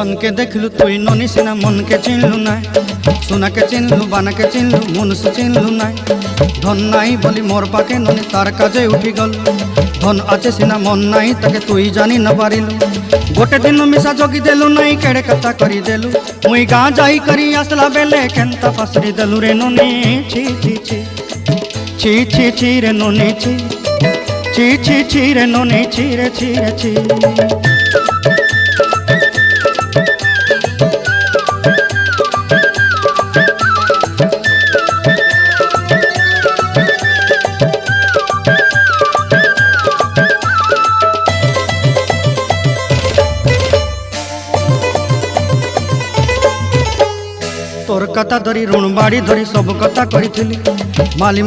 सन के देखलु तुई ननी सिना मन के चिन्हलु ना सोना के चिन्हलु बाना के चिन्हलु मुनुष चिन्हलु ना धन नाई बोली मोर पाके ननी तार काजे उठी गल धन आचे सिना मन नाई ताके तुई जानी न पारिलु गोटे दिन मिसा जगी देलु नाई केड़े कथा करी देलु मुई गाँ जाई करी आसला बेले केंता फासरी देलु रे ननी छी छी छी छी छी छी रे ननी छी छी छी छी रे ननी छी रे छी रे छी। तोर कथा धरी ऋण बाड़ी धरी सब कथा करी माली